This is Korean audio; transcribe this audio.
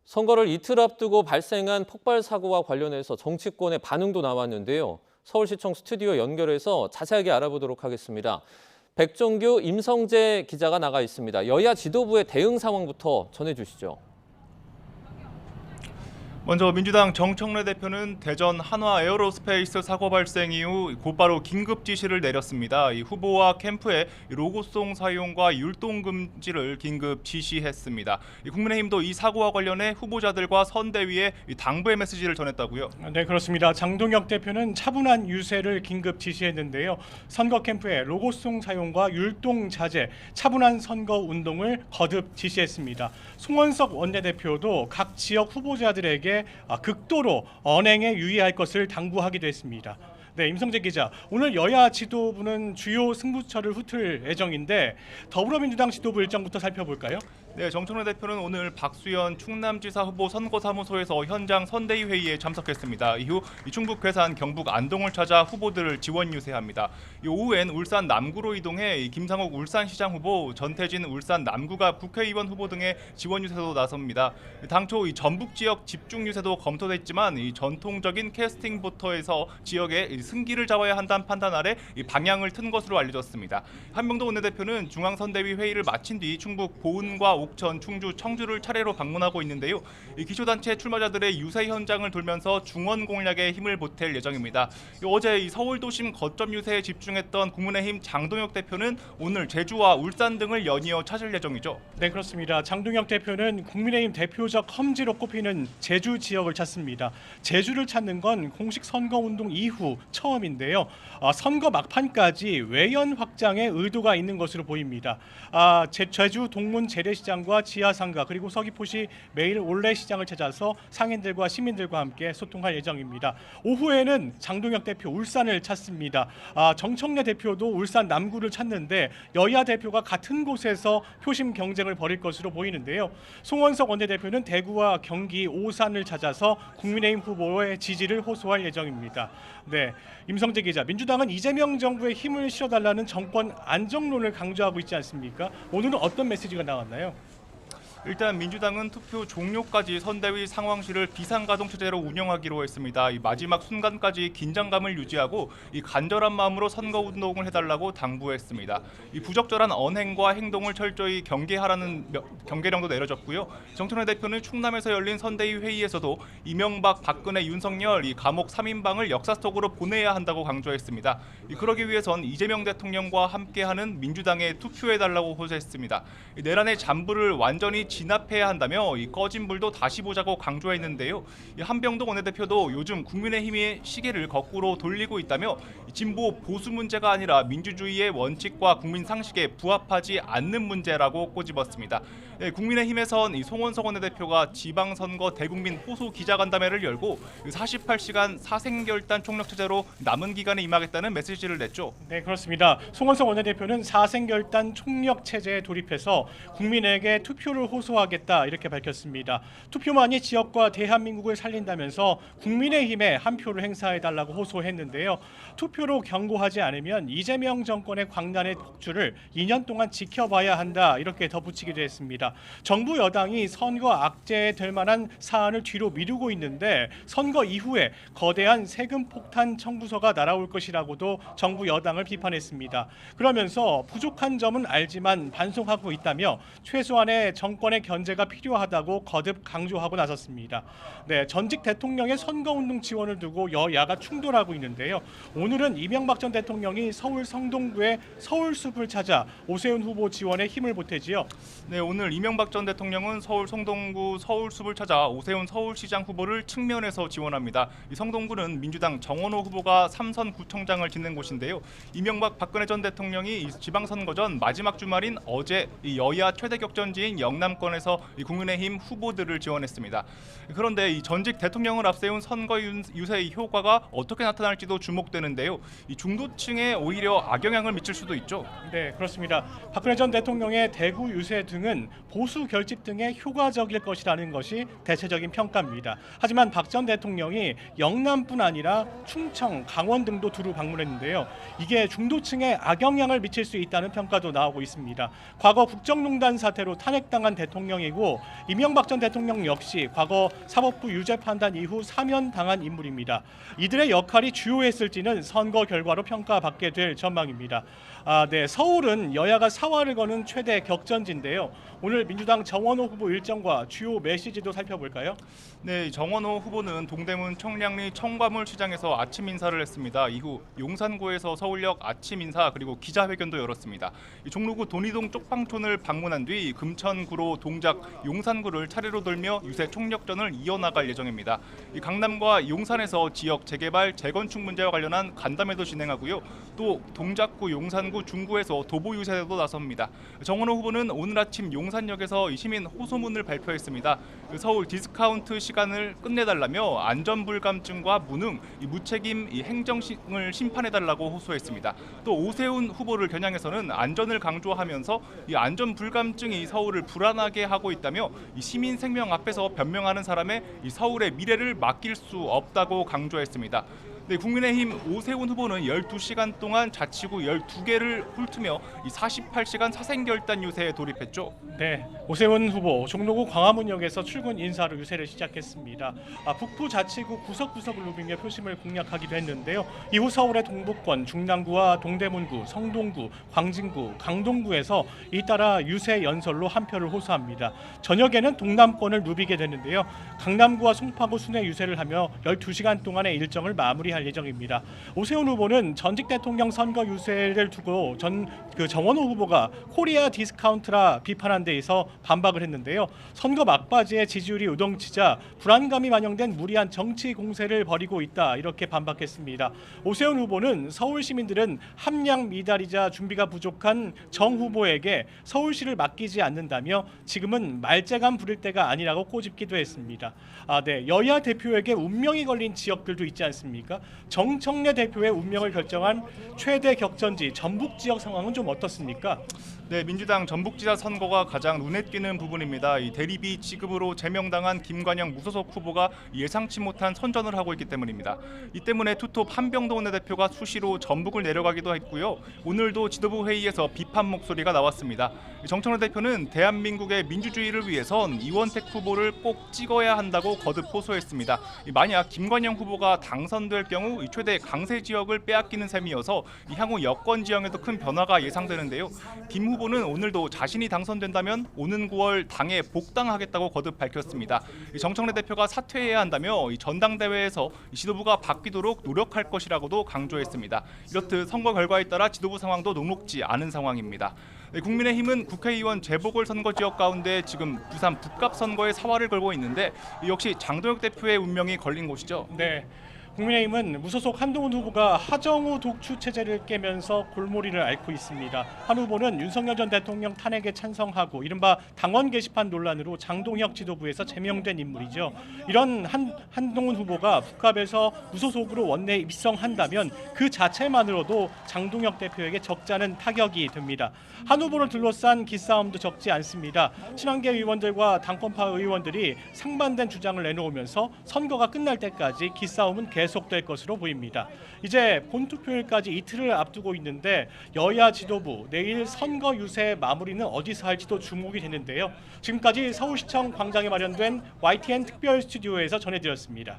선거를 이틀 앞두고 발생한 폭발 사고와 관련해서 정치권의 반응도 나왔는데요. 서울시청 스튜디오 연결해서 자세하게 알아보도록 하겠습니다. 백종규, 임성재 기자가 나가 있습니다. 여야 지도부의 대응 상황부터 전해주시죠. 먼저 민주당 정청래 대표는 대전 한화 에어로스페이스 사고 발생 이후 곧바로 긴급 지시를 내렸습니다. 이 후보와 캠프에 로고송 사용과 율동 금지를 긴급 지시했습니다. 국민의힘도 이 사고와 관련해 후보자들과 선대위에 당부의 메시지를 전했다고요. 네, 그렇습니다. 장동혁 대표는 차분한 유세를 긴급 지시했는데요. 선거 캠프에 로고송 사용과 율동 자제, 차분한 선거 운동을 거듭 지시했습니다. 송원석 원내대표도 각 지역 후보자들에게 극도로 언행에 유의할 것을 당부하기도 했습니다. 네, 임성재 기자. 오늘 여야 지도부는 주요 승부처를 훑을 예정인데 더불어민주당 지도부 일정부터 살펴볼까요? 네, 정청래 대표는 오늘 박수현 충남지사 후보 선거사무소에서 현장 선대위 회의에 참석했습니다. 이후 충북 괴산, 경북 안동을 찾아 후보들을 지원 유세합니다. 오후엔 울산 남구로 이동해 김상욱 울산시장 후보, 전태진 울산 남구가 국회의원 후보 등의 지원 유세도 나섭니다. 당초 전북 지역 집중 유세도 검토됐지만 전통적인 캐스팅 보터에서 지역에 승기를 잡아야 한다는 판단 아래 방향을 튼 것으로 알려졌습니다. 한명도 원내대표는 중앙선대위 회의를 마친 뒤 충북 보은과 옥천, 충주, 청주를 차례로 방문하고 있는데요. 기초단체 출마자들의 유세 현장을 돌면서 중원 공략에 힘을 보탤 예정입니다. 어제 서울 도심 거점 유세에 집중했던 국민의힘 장동혁 대표는 오늘 제주와 울산 등을 연이어 찾을 예정이죠. 네, 그렇습니다. 장동혁 대표는 국민의힘 대표적 험지로 꼽히는 제주 지역을 찾습니다. 제주를 찾는 건 공식 선거운동 이후 처음인데요. 선거 막판까지 외연 확장에 의도가 있는 것으로 보입니다. 제주 동문 재래시장과 지하상가 그리고 서귀포시 매일 올레시장을 찾아서 상인들과 시민들과 함께 소통할 예정입니다. 오후에는 장동혁 대표 울산을 찾습니다. 정청래 대표도 울산 남구를 찾는데 여야 대표가 같은 곳에서 표심 경쟁을 벌일 것으로 보이는데요. 송원석 원내대표는 대구와 경기, 오산을 찾아서 국민의힘 후보의 지지를 호소할 예정입니다. 네, 임성재 기자, 민주당은 이재명 정부에 힘을 실어달라는 정권 안정론을 강조하고 있지 않습니까? 오늘은 어떤 메시지가 나왔나요? 일단 민주당은 투표 종료까지 선대위 상황실을 비상가동 체제로 운영하기로 했습니다. 이 마지막 순간까지 긴장감을 유지하고 간절한 마음으로 선거운동을 해달라고 당부했습니다. 이 부적절한 언행과 행동을 철저히 경계하라는 경계령도 내려졌고요. 정청래 대표는 충남에서 열린 선대위 회의에서도 이명박, 박근혜, 윤석열 감옥 3인방을 역사 속으로 보내야 한다고 강조했습니다. 그러기 위해선 이재명 대통령과 함께하는 민주당에 투표해달라고 호소했습니다. 내란의 잔불을 완전히 진압해야 한다며 꺼진 불도 다시 보자고 강조했는데요. 한병도 원내대표도 요즘 국민의힘의 시계를 거꾸로 돌리고 있다며 진보 보수 문제가 아니라 민주주의의 원칙과 국민 상식에 부합하지 않는 문제라고 꼬집었습니다. 국민의힘에선 송원석 원내대표가 지방선거 대국민 호소 기자간담회를 열고 48시간 사생결단 총력 체제로 남은 기간에 임하겠다는 메시지를 냈죠. 네, 그렇습니다. 송원석 원내대표는 사생결단 총력 체제에 돌입해서 국민에게 투표를 호소하겠다 이렇게 밝혔습니다. 투표만이 지역과 대한민국을 살린다면서 국민의힘에 한 표를 행사해달라고 호소했는데요. 투표로 경고하지 않으면 이재명 정권의 광란의 폭주를 2년 동안 지켜봐야 한다 이렇게 덧붙이기도 했습니다. 정부 여당이 선거 악재에 될 만한 사안을 뒤로 미루고 있는데 선거 이후에 거대한 세금 폭탄 청구서가 날아올 것이라고도 정부 여당을 비판했습니다. 그러면서 부족한 점은 알지만 반성하고 있다며 최소한의 정권의 견제가 필요하다고 거듭 강조하고 나섰습니다. 네, 전직 대통령의 선거운동 지원을 두고 여야가 충돌하고 있는데요. 오늘은 이명박 전 대통령이 서울 성동구의 서울숲을 찾아 오세훈 후보 지원에 힘을 보태지요. 네, 오늘 이명박 전 대통령은 서울 성동구 서울숲을 찾아 오세훈 서울시장 후보를 측면에서 지원합니다. 이 성동구는 민주당 정원호 후보가 3선 구청장을 짓는 곳인데요. 이명박 박근혜 전 대통령이 지방선거 전 마지막 주말인 어제 여야 최대 격전지인 영남권에서 국민의힘 후보들을 지원했습니다. 그런데 이 전직 대통령을 앞세운 선거 유세의 효과가 어떻게 나타날지도 주목되는데요. 이 중도층에 오히려 악영향을 미칠 수도 있죠. 네, 그렇습니다. 박근혜 전 대통령의 대구 유세 등은 보수 결집 등에 효과적일 것이라는 것이 대체적인 평가입니다. 하지만 박 전 대통령이 영남뿐 아니라 충청, 강원 등도 두루 방문했는데요. 이게 중도층에 악영향을 미칠 수 있다는 평가도 나오고 있습니다. 과거 국정농단 사태로 탄핵당한 대통령이고 이명박 전 대통령 역시 과거 사법부 유죄 판단 이후 사면당한 인물입니다. 이들의 역할이 주요했을지는 선거 결과로 평가받게 될 전망입니다. 네, 서울은 여야가 사활을 거는 최대 격전지인데요. 오늘 민주당 정원호 후보 일정과 주요 메시지도 살펴볼까요? 네, 정원호 후보는 동대문 청량리 청과물시장에서 아침 인사를 했습니다. 이후 용산구에서 서울역 아침 인사 그리고 기자회견도 열었습니다. 종로구 돈이동 쪽방촌을 방문한 뒤 금천구로 동작 용산구를 차례로 돌며 유세 총력전을 이어나갈 예정입니다. 강남과 용산에서 지역 재개발, 재건축 문제와 관련한 간담회도 진행하고요. 또 동작구, 용산구, 중구에서 도보 유세도 나섭니다. 정원호 후보는 오늘 아침 용산역에서 시민 호소문을 발표했습니다. 서울 디스카운트 시간을 끝내달라며 안전불감증과 무능, 무책임 행정을 심판해달라고 호소했습니다. 또 오세훈 후보를 겨냥해서는 안전을 강조하면서 안전불감증이 서울을 불안하게 하고 있다며 시민 생명 앞에서 변명하는 사람의 서울의 미래를 맡길 수 없다고 강조했습니다. 네, 국민의힘 오세훈 후보는 12시간 동안 자치구 12개를 훑으며 48시간 사생결단 유세에 돌입했죠. 네, 오세훈 후보 종로구 광화문역에서 출근 인사로 유세를 시작했습니다. 북부 자치구 구석구석을 누비며 표심을 공략하기도 했는데요. 이후 서울의 동북권, 중랑구와 동대문구, 성동구, 광진구, 강동구에서 잇따라 유세 연설로 한 표를 호소합니다. 저녁에는 동남권을 누비게 되는데요. 강남구와 송파구 순회 유세를 하며 12시간 동안의 일정을 마무리할 예정입니다. 오세훈 후보는 전직 대통령 선거 유세를 두고 정원호 후보가 코리아 디스카운트라 비판한 데에서 반박을 했는데요. 선거 막바지에 지지율이 우동치자 불안감이 반영된 무리한 정치 공세를 벌이고 있다 이렇게 반박했습니다. 오세훈 후보는 서울 시민들은 함량 미달이자 준비가 부족한 정 후보에게 서울시를 맡기지 않는다며 지금은 말재간 부릴 때가 아니라고 꼬집기도 했습니다. 네, 여야 대표에게 운명이 걸린 지역들도 있지 않습니까? 정청래 대표의 운명을 결정한 최대 격전지 전북 지역 상황은 좀 어떻습니까? 네, 민주당 전북지사 선거가 가장 눈에 띄는 부분입니다. 이 대리비 지급으로 제명당한 김관영 무소속 후보가 예상치 못한 선전을 하고 있기 때문입니다. 이 때문에 투톱 한병도 원내대표가 수시로 전북을 내려가기도 했고요. 오늘도 지도부 회의에서 비판 목소리가 나왔습니다. 정청래 대표는 대한민국의 민주주의를 위해선 이원택 후보를 꼭 찍어야 한다고 거듭 호소했습니다. 만약 김관영 후보가 당선될 경우 최대 강세 지역을 빼앗기는 셈이어서 향후 여권 지형에도 큰 변화가 예상되는데요. 김 후보는 오늘도 자신이 당선된다면 오는 9월 당에 복당하겠다고 거듭 밝혔습니다. 정청래 대표가 사퇴해야 한다며 전당대회에서 지도부가 바뀌도록 노력할 것이라고도 강조했습니다. 이렇듯 선거 결과에 따라 지도부 상황도 녹록지 않은 상황입니다. 국민의힘은 국회의원 재보궐선거 지역 가운데 지금 부산 북갑 선거에 사활을 걸고 있는데 역시 장도혁 대표의 운명이 걸린 곳이죠. 네. 국민의힘은 무소속 한동훈 후보가 하정우 독주 체제를 깨면서 골머리를 앓고 있습니다. 한 후보는 윤석열 전 대통령 탄핵에 찬성하고 이른바 당원 게시판 논란으로 장동혁 지도부에서 제명된 인물이죠. 이런 한동훈 후보가 북합에서 무소속으로 원내에 입성한다면 그 자체만으로도 장동혁 대표에게 적잖은 타격이 됩니다. 한 후보를 둘러싼 기싸움도 적지 않습니다. 친한계 의원들과 당권파 의원들이 상반된 주장을 내놓으면서 선거가 끝날 때까지 기싸움은 계속될 것으로 보입니다. 이제 본투표일까지 이틀을 앞두고 있는데 여야 지도부 내일 선거 유세 마무리는 어디서 할지도 주목이 되는데요. 지금까지 서울시청 광장에 마련된 YTN 특별 스튜디오에서 전해드렸습니다.